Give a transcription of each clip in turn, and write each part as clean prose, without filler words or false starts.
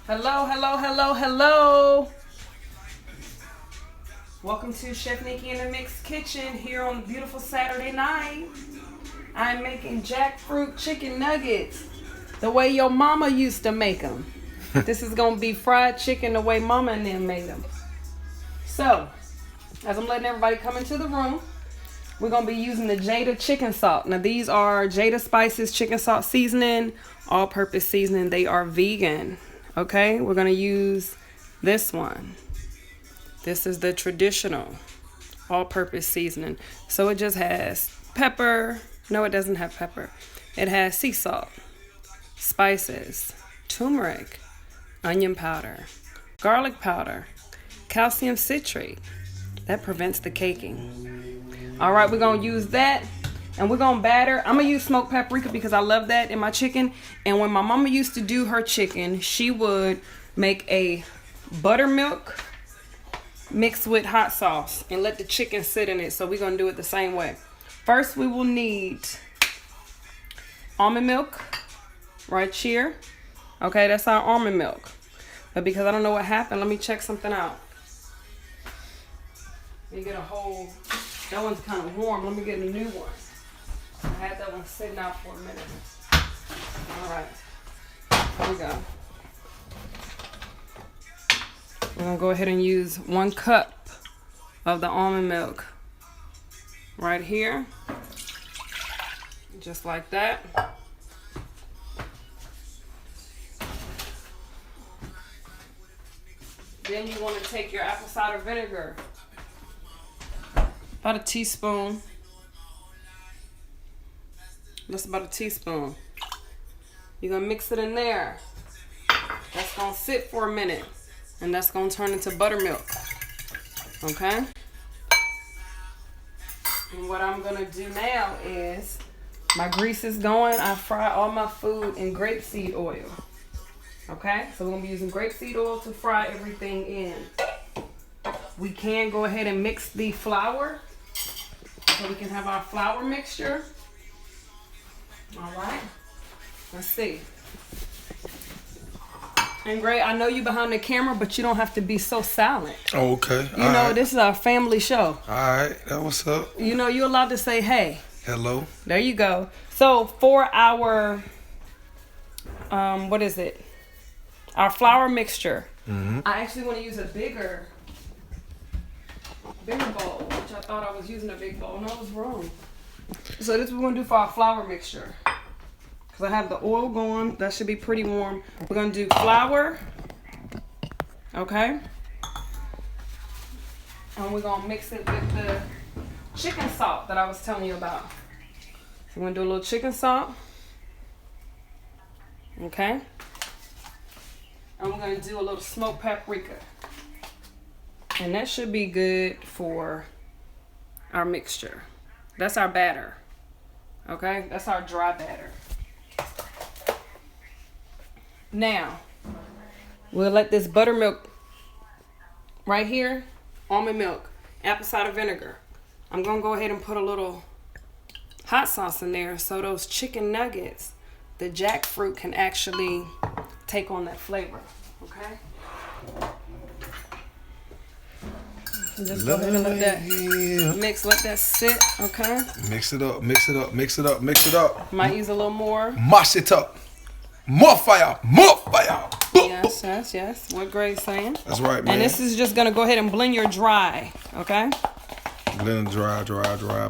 Hello, hello, hello, hello. Welcome to Chef Nikki in the Mix kitchen here on a beautiful Saturday night. I'm making jackfruit chicken nuggets the way your mama used to make them. This is going to be fried chicken the way mama and them made them. So, as I'm letting everybody come into the room, we're going to be using the Jada chicken salt. Now, these are Jada Spices chicken salt seasoning, all-purpose seasoning. They are vegan. Okay, we're going to use this one. This is the traditional all-purpose seasoning. So it just has pepper. No, it doesn't have pepper. It has sea salt, spices, turmeric, onion powder, garlic powder, calcium citrate. That prevents the caking. All right, we're going to use that. And we're going to batter. I'm going to use smoked paprika because I love that in my chicken. And when my mama used to do her chicken, she would make a buttermilk mixed with hot sauce and let the chicken sit in it. So we're going to do it the same way. First, we will need almond milk right here. Okay, that's our almond milk. But because I don't know what happened, let me check something out. Let me get a whole, that one's kind of warm. Let me get a new one. I had that one sitting out for a minute. All right, here we go. We're gonna go ahead and use 1 cup of the almond milk right here, just like that. Then you want to take your apple cider vinegar, about a teaspoon. That's about a teaspoon. You're going to mix it in there. That's going to sit for a minute. And that's going to turn into buttermilk. Okay? And what I'm going to do now is, my grease is going. I fry all my food in grapeseed oil. Okay? So we're going to be using grapeseed oil to fry everything in. We can go ahead and mix the flour. So we can have our flour mixture. All right, let's see. And Gray, I know you behind the camera, but you don't have to be so silent. Oh, okay. You know, this is our family show. All right, that what's up? You know, you're allowed to say, hey. Hello. There you go. So for our, what is it? Our flour mixture. Mm-hmm. I actually want to use a bigger bowl, which I thought I was using a big bowl. No, I was wrong. So this is what we're going to do for our flour mixture. Because I have the oil going. That should be pretty warm. We're going to do flour. Okay. And we're going to mix it with the chicken salt that I was telling you about. So we're going to do a little chicken salt. Okay. And we're going to do a little smoked paprika. And that should be good for our mixture. That's our batter. Okay, that's our dry batter. Now, we'll let this buttermilk right here, almond milk, apple cider vinegar. I'm going to go ahead and put a little hot sauce in there so those chicken nuggets, the jackfruit can actually take on that flavor. Okay? So just go ahead and let that mix, let that sit, okay? Mix it up, mix it up, mix it up, mix it up. Might use a little more. Mash it up. More fire, more fire. Yes, yes, yes. What Gray's saying. That's right, man. And this is just going to go ahead and blend your dry, okay? Blend dry, blend, dry,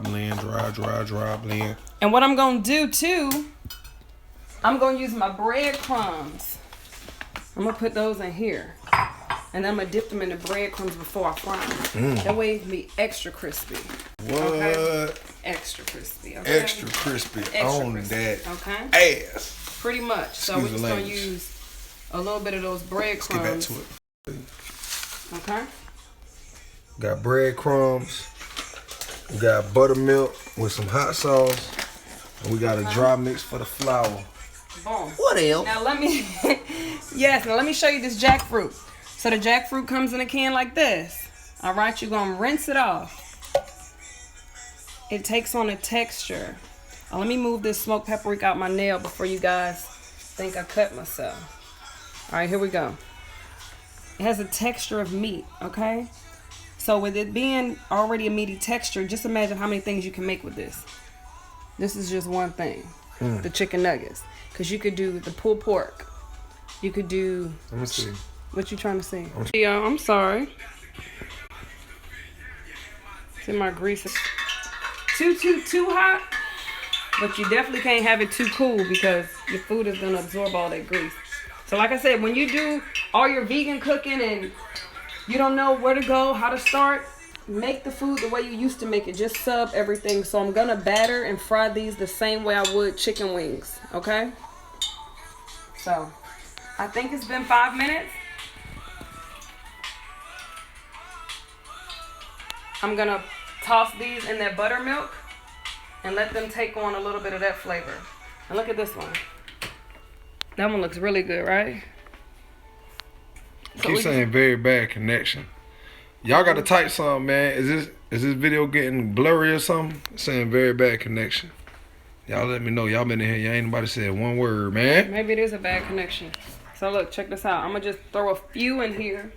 blend. And what I'm going to do, too, I'm going to use my breadcrumbs. I'm going to put those in here. And I'm going to dip them in the breadcrumbs before I fry them. That way it can be extra crispy. What? Okay? Extra crispy, okay? Extra crispy Extra on crispy, that okay? ass. Pretty much. So we're just going to use a little bit of those breadcrumbs. Let's get back to it. Okay? Got breadcrumbs. We got buttermilk with some hot sauce. And we got a dry mix for the flour. Boom. What else? Now let me, now let me show you this jackfruit. So the jackfruit comes in a can like this. All right, you're going to rinse it off. It takes on a texture. Let me move this smoked paprika out my nail before you guys think I cut myself. All right, here we go. It has a texture of meat, okay? So with it being already a meaty texture, just imagine how many things you can make with this. This is just one thing, the chicken nuggets. Because you could do the pulled pork. You could do... Let me see. What you trying to see? Yeah, I'm sorry. See, my grease is too hot. But you definitely can't have it too cool because your food is going to absorb all that grease. So like I said, when you do all your vegan cooking and you don't know where to go, how to start, make the food the way you used to make it. Just sub everything. So I'm going to batter and fry these the same way I would chicken wings. Okay? So I think it's been 5 minutes. I'm going to toss these in that buttermilk and let them take on a little bit of that flavor. And look at this one. That one looks really good, right? Keep saying very bad connection. Y'all got to type something, man. Is this video getting blurry or something? It's saying very bad connection. Y'all let me know. Y'all been in here. Y'all ain't nobody said one word, man. Maybe it is a bad connection. So look, check this out. I'm going to just throw a few in here.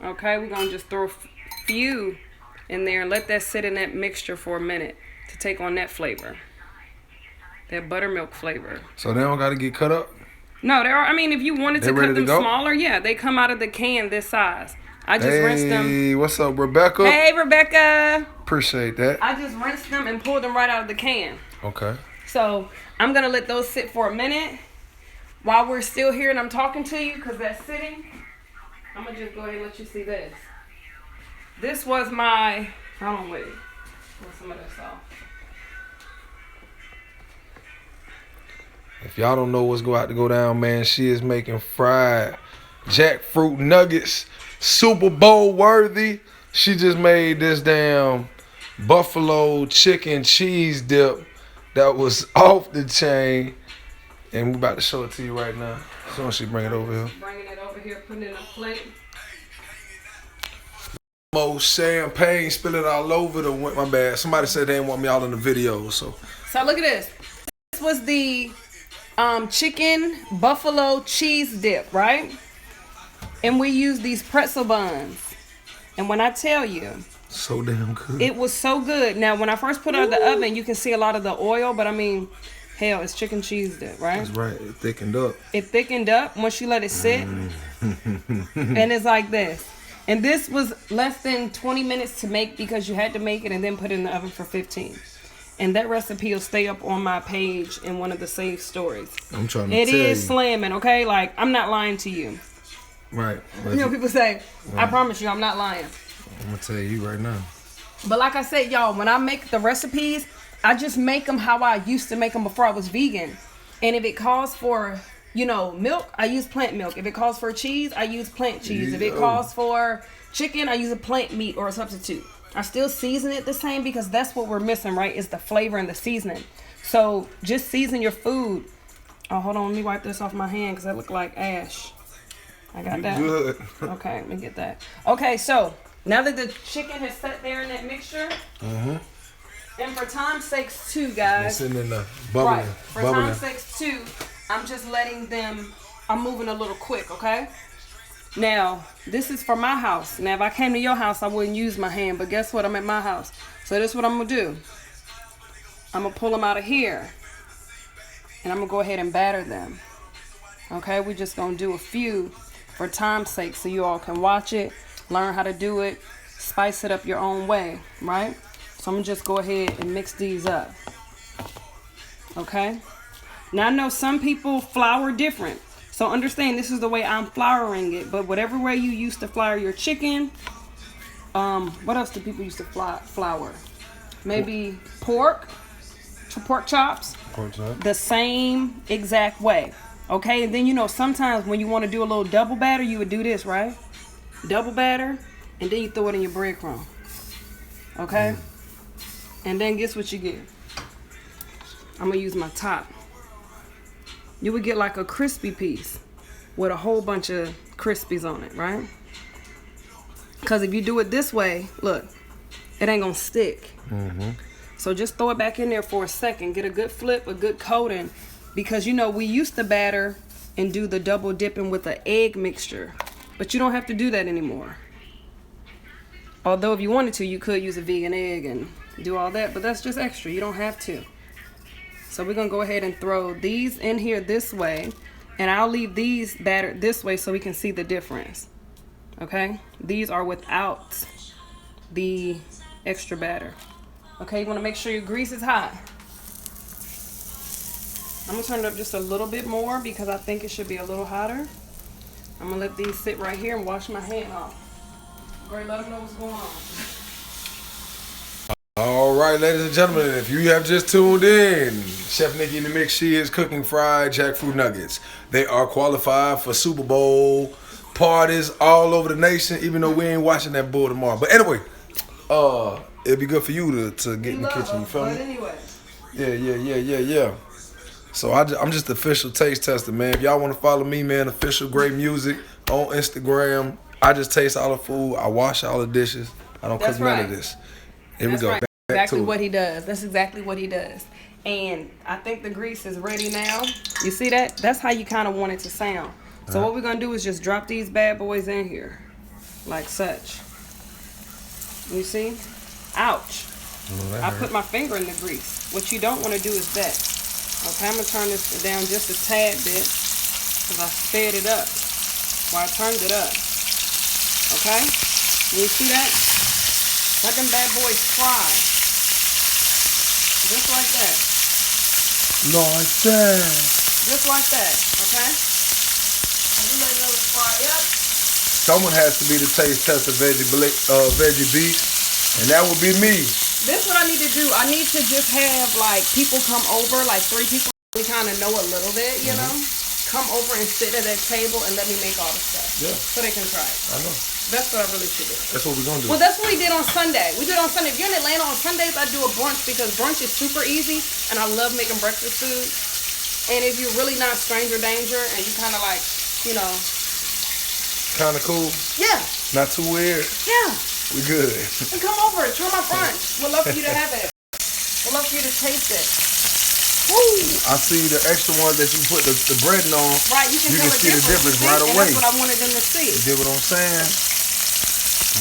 Okay, we're going to just throw a few in there and let that sit in that mixture for a minute to take on that flavor. That buttermilk flavor. So they don't got to get cut up? No, there are. I mean, if you wanted to cut them smaller, yeah, they come out of the can this size. I just rinsed them. Hey, what's up, Rebecca? Hey, Rebecca. Appreciate that. I just rinsed them and pulled them right out of the can. Okay. So I'm going to let those sit for a minute while we're still here and I'm talking to you because that's sitting. I'm going to just go ahead and let you see this. This was my... Hold on, wait. Pull some of this off. If y'all don't know what's about to go down, man, she is making fried jackfruit nuggets, Super Bowl worthy. She just made this damn buffalo chicken cheese dip that was off the chain. And we're about to show it to you right now. As soon as she bring it over here. Bringing it over here, putting it in a plate. More champagne spilling all over the... My bad. Somebody said they didn't want me all in the video, so... So look at this. This was the... chicken buffalo cheese dip, right? And we use these pretzel buns. And when I tell you, so damn good. It was so good. Now, when I first put it out of the oven, you can see a lot of the oil, but I mean, hell, it's chicken cheese dip, right? That's right. It thickened up. It thickened up once you let it sit. And it's like this. And this was less than 20 minutes to make because you had to make it and then put it in the oven for 15. And that recipe will stay up on my page in one of the saved stories. I'm trying to tell you. It is slamming, okay? Like, I'm not lying to you. Right. You know, people say, I promise you, I'm not lying. I'm going to tell you right now. But like I said, y'all, when I make the recipes, I just make them how I used to make them before I was vegan. And if it calls for, you know, milk, I use plant milk. If it calls for cheese, I use plant cheese. If it calls for chicken, I use a plant meat or a substitute. I still season it the same because that's what we're missing, right? Is the flavor and the seasoning. So just season your food. Oh, hold on. Let me wipe this off my hand because that looked like ash. I got that. Good. Okay, let me get that. Okay, so now that the chicken has sat there in that mixture, and for time's sakes too, guys. It's in the bubbling. Right. For time's sakes too, I'm just letting them. I'm moving a little quick, okay? Now, this is for my house. Now, if I came to your house, I wouldn't use my hand. But guess what? I'm at my house. So this is what I'm going to do. I'm going to pull them out of here. And I'm going to go ahead and batter them. Okay? We're just going to do a few for time's sake so you all can watch it, learn how to do it, spice it up your own way. Right? So I'm going to just go ahead and mix these up. Okay? Now, I know some people flour different. So understand this is the way I'm flouring it. But whatever way you used to flour your chicken, what else do people used to flour? Maybe pork chops. Pork chop. The same exact way. Okay, and then you know sometimes when you want to do a little double batter, you would do this, right? Double batter, and then you throw it in your breadcrumb. Okay? And then guess what you get? I'm gonna use my top. You would get like a crispy piece with a whole bunch of crispies on it, right? Because if you do it this way, look, it ain't gonna stick. So just throw it back in there for a second. Get a good flip, a good coating. because you know we used to batter and do the double dipping with an egg mixture, but you don't have to do that anymore. Although if you wanted to, you could use a vegan egg and do all that, but that's just extra. You don't have to. So we're gonna go ahead and throw these in here this way, and I'll leave these battered this way so we can see the difference. Okay, these are without the extra batter. Okay, you want to make sure your grease is hot. I'm gonna turn it up just a little bit more because I think it should be a little hotter. I'm gonna let these sit right here and wash my hand off. Great, let them know what's going on. All right, ladies and gentlemen, if you have just tuned in, Chef Nikki in the Mix, she is cooking fried jackfruit nuggets. They are qualified for Super Bowl parties all over the nation, even though we ain't watching that bull tomorrow. But anyway, it'd be good for you to get in the kitchen, you feel me? But anyway. Yeah. So I'm just the official taste tester, man. If y'all want to follow me, man, official great music on Instagram. I just taste all the food. I wash all the dishes. I don't cook none of this. Here we go. Right. Exactly what he does. That's exactly what he does. And I think the grease is ready now. You see that? That's how you kind of want it to sound. So what we're going to do is just drop these bad boys in here. Like such. You see? Ouch. I put my finger in the grease. What you don't want to do is that. Okay, I'm going to turn this down just a tad bit. Because I sped it up. Well, I turned it up. Okay? You see that? Let them bad boys fry. Just like that. Like that. Just like that, okay? And you let those fry up. Someone has to be the taste tester veggie beef, and that would be me. This is what I need to do. I need to just have like people come over, like 3 people we kind of know a little bit, you know? Come over and sit at that table and let me make all the stuff. Yeah. So they can try it. I know. That's what I really should do. That's what we're going to do. Well, that's what we did on Sunday. We did on Sunday. If you're in Atlanta on Sundays, I do a brunch because brunch is super easy and I love making breakfast food. And if you're really not stranger danger and you kind of like, you know. Kind of cool? Yeah. Not too weird? Yeah. We good. And come over. Try my brunch. We'd love for you to have it. We'd love for you to taste it. Woo. I see the extra ones that you put the breading on. Right. You can see the difference right away. And that's what I wanted them to see. You get what I'm saying?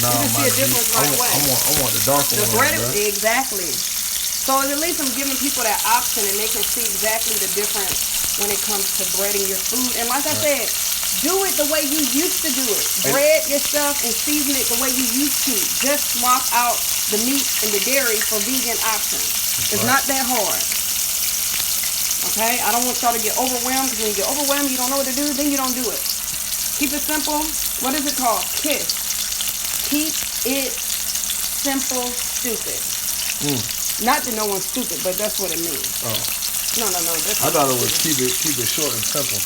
No, you can see a difference right away. I want the darker one. The bread, exactly. So at least I'm giving people that option and they can see exactly the difference when it comes to breading your food. And like I said, do it the way you used to do it. Bread your stuff and season it the way you used to. Just swap out the meat and the dairy for vegan options. It's not that hard. Okay? I don't want y'all to get overwhelmed because when you get overwhelmed, you don't know what to do, then you don't do it. Keep it simple. What is it called? KISS. Keep it simple, stupid. Not that no one's stupid, but that's what it means. Oh. No. I thought it was keep it short and simple.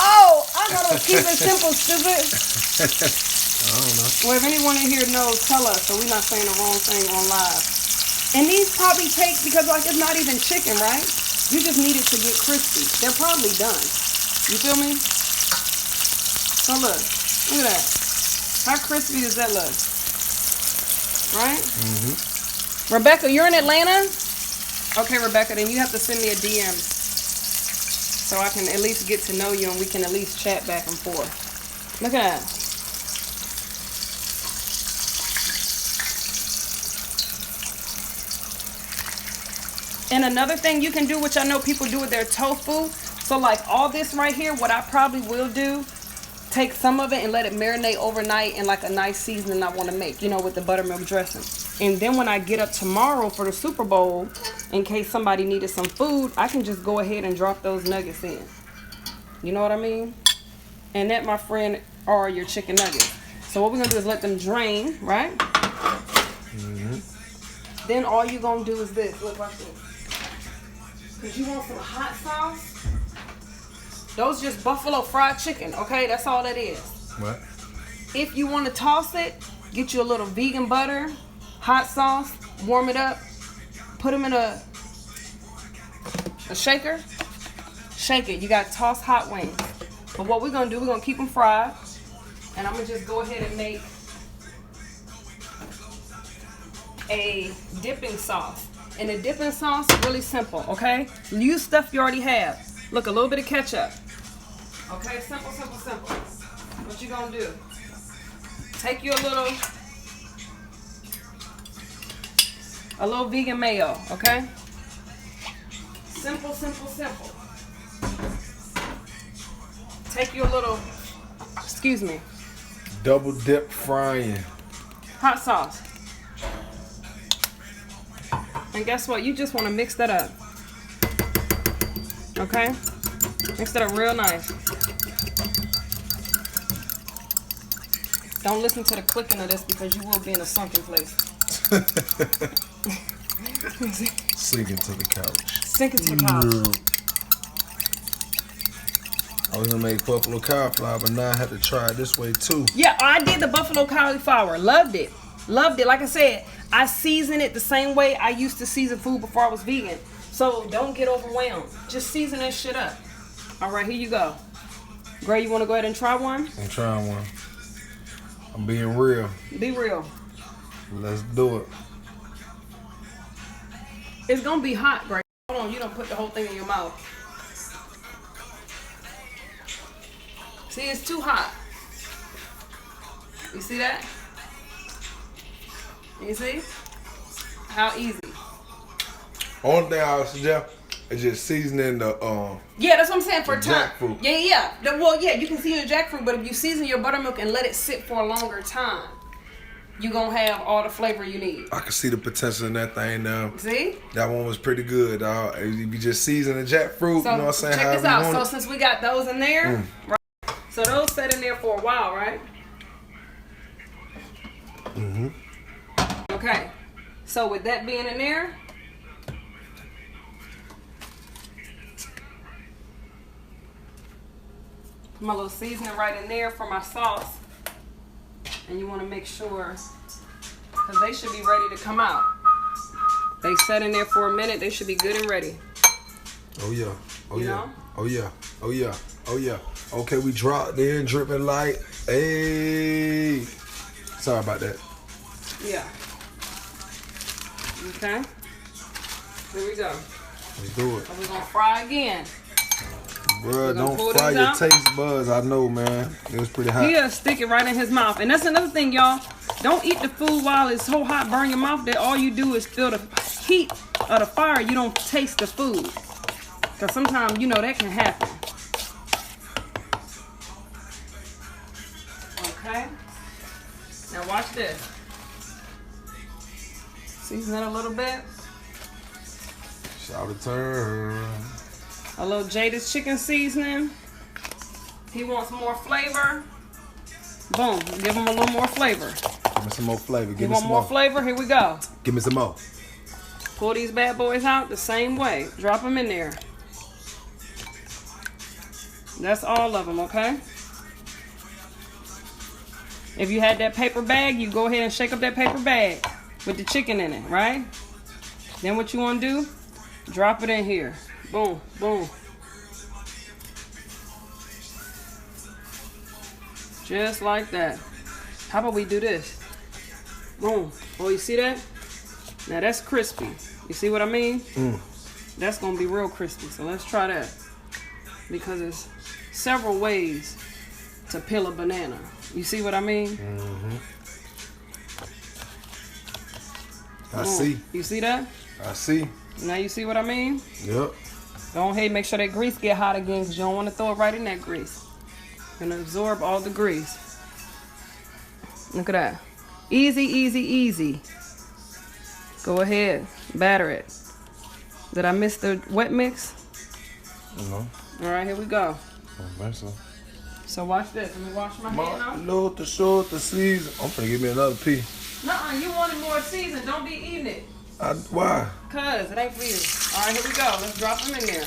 Oh, I thought it was keep it simple, stupid. I don't know. Well, if anyone in here knows, tell us so we're not saying the wrong thing on live. And these probably take, because like it's not even chicken, right? You just need it to get crispy. They're probably done. You feel me? So look at that. How crispy does that look? Right? Rebecca, you're in Atlanta? Okay, Rebecca, then you have to send me a DM so I can at least get to know you and we can at least chat back and forth. Look at that. And another thing you can do, which I know people do with their tofu. So like all this right here, what I probably will do, take some of it and let it marinate overnight in like a nice seasoning I want to make, you know, with the buttermilk dressing. And then when I get up tomorrow for the Super Bowl, in case somebody needed some food, I can just go ahead and drop those nuggets in. You know what I mean? And that, my friend, are your chicken nuggets. So what we're going to do is let them drain, right? Then all you're going to do is this. Look like this. Because you want some hot sauce. Those just buffalo fried chicken, okay? That's all that is. What? If you want to toss it, get you a little vegan butter, hot sauce, warm it up, put them in a shaker, shake it. You got tossed hot wings. But what we're going to do, we're going to keep them fried. And I'm going to just go ahead and make a dipping sauce. And the dipping sauce is really simple, okay? Use stuff you already have. Look, a little bit of ketchup. Okay, simple, simple, simple. What you gonna do? Take you a little vegan mayo, okay? Simple, simple, simple. Take you a little, excuse me, double dip frying. hot sauce. And guess what? You just want to mix that up. Okay? Mix that up real nice. Don't listen to the clicking of this because you will be in a sunken place. Sinking to the couch. Sinking to the couch. I was gonna make buffalo cauliflower, but now I have to try it this way too. Yeah, I did the buffalo cauliflower. Loved it. Loved it. Like I said, I season it the same way I used to season food before I was vegan. So don't get overwhelmed. Just season that shit up. All right, here you go. Gray, you want to go ahead and try one? I'm trying one. I'm being real. Be real. Let's do it. It's going to be hot, Gray. Hold on, you don't put the whole thing in your mouth. See, it's too hot. You see that? You see? How easy. Only thing I would suggest is just seasoning the Yeah, that's what I'm saying for time. jackfruit. Yeah. Well, yeah, you can season your jackfruit, but if you season your buttermilk and let it sit for a longer time, you're going to have all the flavor you need. I can see the potential in that thing now. See? That one was pretty good. You just season the jackfruit, So you know what I'm saying? check this out. So it. since we got those in there, right? So those sat in there for a while, right? Mm-hmm. Okay. So with that being in there, put my little seasoning right in there for my sauce. And you want to make sure, because they should be ready to come out. They sat in there for a minute. They should be good and ready. Oh yeah. Oh You yeah. know? Oh yeah. Oh yeah. Oh yeah. Okay, we dropped in, dripping light. Hey. Sorry about that. Yeah. Okay. Here we go. Let's do it. So we're gonna fry again. Bruh, gonna pull don't fry these your out. taste buds. I know, man. It was pretty hot. He'll stick it right in his mouth. And that's another thing, y'all. Don't eat the food while it's so hot, burn your mouth, that all you do is feel the heat of the fire. You don't taste the food. Because sometimes, you know, that can happen. Okay. Now watch this. Season it a little bit. Shout out to her. A little Jada's chicken seasoning. He wants more flavor. Boom. Give him a little more flavor. Give me some more flavor. You Give me want some more flavor? Here we go. Give me some more. Pull these bad boys out the same way. Drop them in there. That's all of them, okay? If you had that paper bag, you go ahead and shake up that paper bag with the chicken in it, right? Then what you want to do? Drop it in here. Boom, boom. Just like that. How about we do this? Boom. Oh, you see that? Now that's crispy. You see what I mean? That's going to be real crispy. So let's try that. Because there's several ways to peel a banana. You see what I mean? Mm-hmm. I Boom. see. You see that? I see. Now you see what I mean? Yep. Go ahead and make sure that grease get hot again because you don't want to throw it right in that grease. Gonna absorb all the grease. Look at that. Easy, easy, easy. Go ahead. Batter it. Did I miss the wet mix? No. All right, here we go. I think so. So watch this. Let me wash my hand off. Load the short, the season. I'm finna give me another piece. Nuh-uh, you wanted more season. Don't be eating it. Why? Cause it ain't for you. All right, here we go. Let's drop them in there.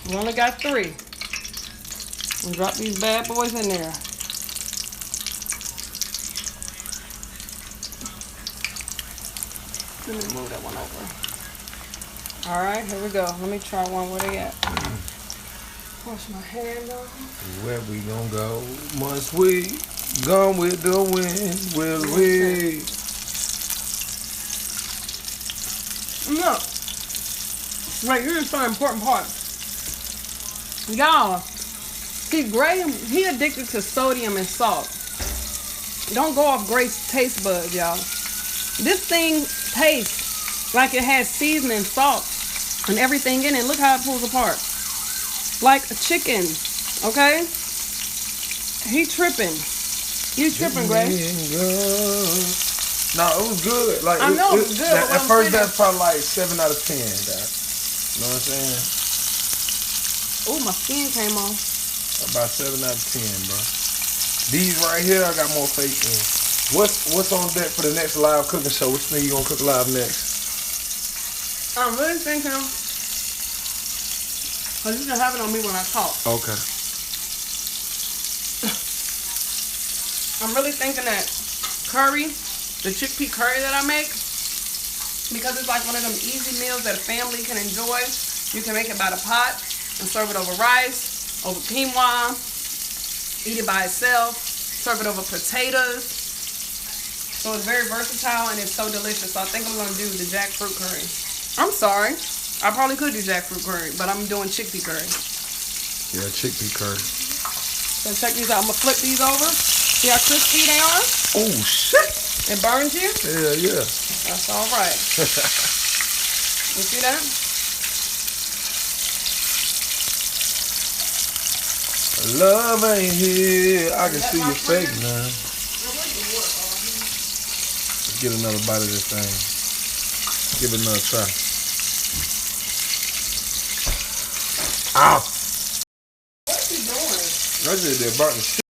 We only got 3. We'll drop these bad boys in there. Let me move that one over. All right, here we go. Let me try one. Where they at? Wash my hand off. Where we gonna go? Once we gone with the wind, will we? Look. Right, here's the important part. Y'all, see, Gray, he addicted to sodium and salt. Don't go off Gray's taste buds, y'all. This thing tastes like it has seasoning, salt, and everything in it. Look how it pulls apart. Like a chicken, okay? He tripping. You tripping, Gray. No, it was good. Like I know it was good. At first, that's probably like 7 out of 10. Dad. You know what I'm saying? Oh, my skin came off. About 7 out of 10, bro. These right here, I got more faith in. What's on deck for the next live cooking show? What you think you gonna cook live next? I'm really thinking, cause you can have it on me when I talk. Okay. I'm really thinking that curry, the chickpea curry that I make, because it's like one of them easy meals that a family can enjoy. You can make it by the pot and serve it over rice, over quinoa, eat it by itself, serve it over potatoes. So it's very versatile and it's so delicious. So I think I'm gonna do the jackfruit curry. I'm sorry, I probably could do jackfruit curry, but I'm doing chickpea curry. Yeah, chickpea curry. So check these out. I'm gonna flip these over. See how crispy they are? Oh shit! It burns you? Yeah. That's all right. You see that? Love ain't here. I can see your face now. Let's get another bite of this thing. Give it another try. Ow! What's he doing? I just did burnt the shit.